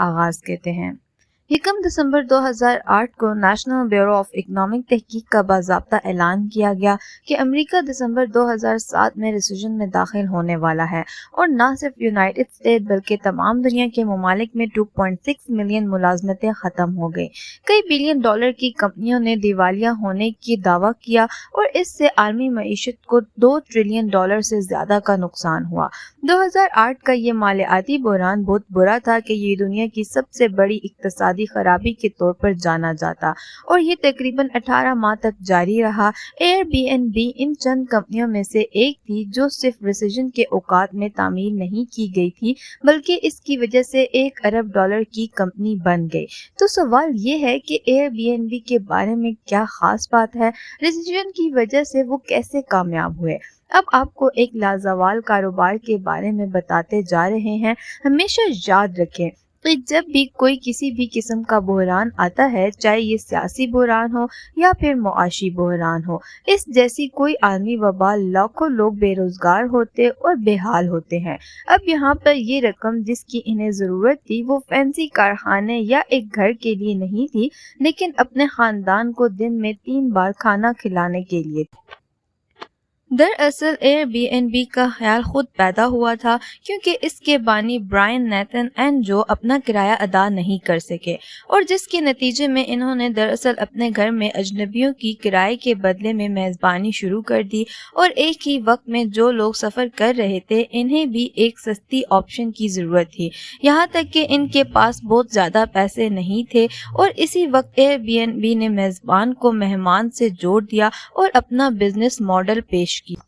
آغاز کرتے ہیں۔ 1 دسمبر 2008 کو نیشنل بیورو آف اکنامک تحقیق کا باضابطہ اعلان کیا گیا کہ امریکہ دسمبر 2007 میں ریسیشن میں داخل ہونے والا ہے، اور نہ صرف یونائٹڈ اسٹیٹ بلکہ تمام دنیا کے ممالک میں 2.6 ملین ملازمتیں ختم ہو گئی۔ کئی بلین ڈالر کی کمپنیوں نے دیوالیہ ہونے کی دعویٰ کیا، اور اس سے عالمی معیشت کو $2 ٹریلین سے زیادہ کا نقصان ہوا۔ 2008 کا یہ مالیاتی بحران بہت برا تھا کہ یہ دنیا کی سب سے بڑی اقتصادی خرابی کے طور پر جانا جاتا، اور یہ تقریباً 18 ماہ تک جاری رہا۔ ایئر بی این بی ان چند کمپنیوں میں سے ایک تھی جو صرف ریسیشن کے اوقات میں تعمیر نہیں کی گئی تھی، بلکہ اس کی وجہ سے $1 ارب کی کمپنی بن گئی۔ تو سوال یہ ہے کہ ایئر بی این بی کے بارے میں کیا خاص بات ہے؟ ریسیشن کی وجہ سے وہ کیسے کامیاب ہوئے؟ اب آپ کو ایک لازوال کاروبار کے بارے میں بتاتے جا رہے ہیں۔ ہمیشہ یاد رکھیں کہ جب بھی کوئی کسی بھی قسم کا بحران آتا ہے، چاہے یہ سیاسی بحران ہو یا پھر معاشی بحران ہو، اس جیسی کوئی عالمی وبا، لاکھوں لوگ بے روزگار ہوتے اور بے حال ہوتے ہیں۔ اب یہاں پر یہ رقم جس کی انہیں ضرورت تھی وہ فینسی کارخانے یا ایک گھر کے لیے نہیں تھی، لیکن اپنے خاندان کو دن میں 3 بار کھانا کھلانے کے لیے تھی۔ دراصل ایئر بی این بی کا خیال خود پیدا ہوا تھا کیونکہ اس کے بانی برائن، نیتن اینڈ جو اپنا کرایہ ادا نہیں کر سکے، اور جس کے نتیجے میں انہوں نے دراصل اپنے گھر میں اجنبیوں کی کرائے کے بدلے میں میزبانی شروع کر دی، اور ایک ہی وقت میں جو لوگ سفر کر رہے تھے انہیں بھی ایک سستی آپشن کی ضرورت تھی، یہاں تک کہ ان کے پاس بہت زیادہ پیسے نہیں تھے، اور اسی وقت ایئر بی این بی نے میزبان کو مہمان سے جوڑ دیا اور اپنا بزنس ماڈل پیش کیا۔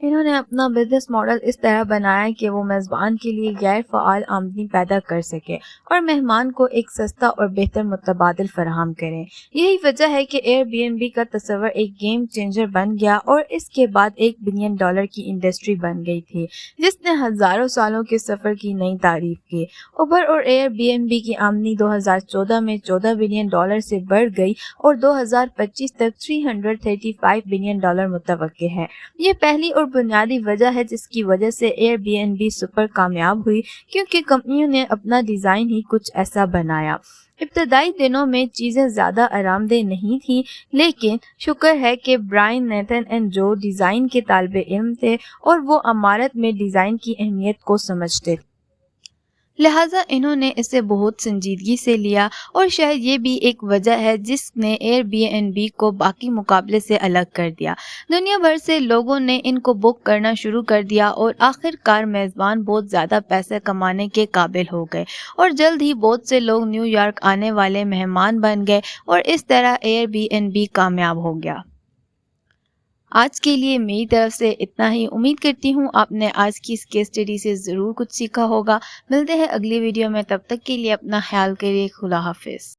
انہوں نے اپنا بزنس ماڈل اس طرح بنایا کہ وہ میزبان کے لیے غیر فعال آمدنی پیدا کر سکے اور مہمان کو ایک سستا اور بہتر متبادل فراہم کریں۔ یہی وجہ ہے کہ ایئر بی این بی کا تصور ایک گیم چینجر بن گیا، اور اس کے بعد $1 بلین کی انڈسٹری بن گئی تھی جس نے ہزاروں سالوں کے سفر کی نئی تعریف کی۔ اوبر اور ایئر بی این بی کی آمدنی 2014 میں $14 بلین سے بڑھ گئی اور 2025 تک $335 بلین متوقع ہے۔ یہ پہلی اور بنیادی وجہ ہے جس کی وجہ سے Airbnb super کامیاب ہوئی، کیونکہ کمپنیوں نے اپنا ڈیزائن ہی کچھ ایسا بنایا۔ ابتدائی دنوں میں چیزیں زیادہ آرام دہ نہیں تھیں، لیکن شکر ہے کہ برائن، نیتن اینڈ جو ڈیزائن کے طالب علم تھے اور وہ عمارت میں ڈیزائن کی اہمیت کو سمجھتے تھے۔ لہٰذا انہوں نے اسے بہت سنجیدگی سے لیا، اور شاید یہ بھی ایک وجہ ہے جس نے ایئر بی این بی کو باقی مقابلے سے الگ کر دیا۔ دنیا بھر سے لوگوں نے ان کو بک کرنا شروع کر دیا، اور آخر کار میزبان بہت زیادہ پیسے کمانے کے قابل ہو گئے، اور جلد ہی بہت سے لوگ نیو یارک آنے والے مہمان بن گئے، اور اس طرح ایئر بی این بی کامیاب ہو گیا۔ آج کے لیے میری طرف سے اتنا ہی۔ امید کرتی ہوں آپ نے آج کی اس کیس اسٹڈی سے ضرور کچھ سیکھا ہوگا۔ ملتے ہیں اگلی ویڈیو میں، تب تک کے لیے اپنا خیال کریے۔ خدا حافظ۔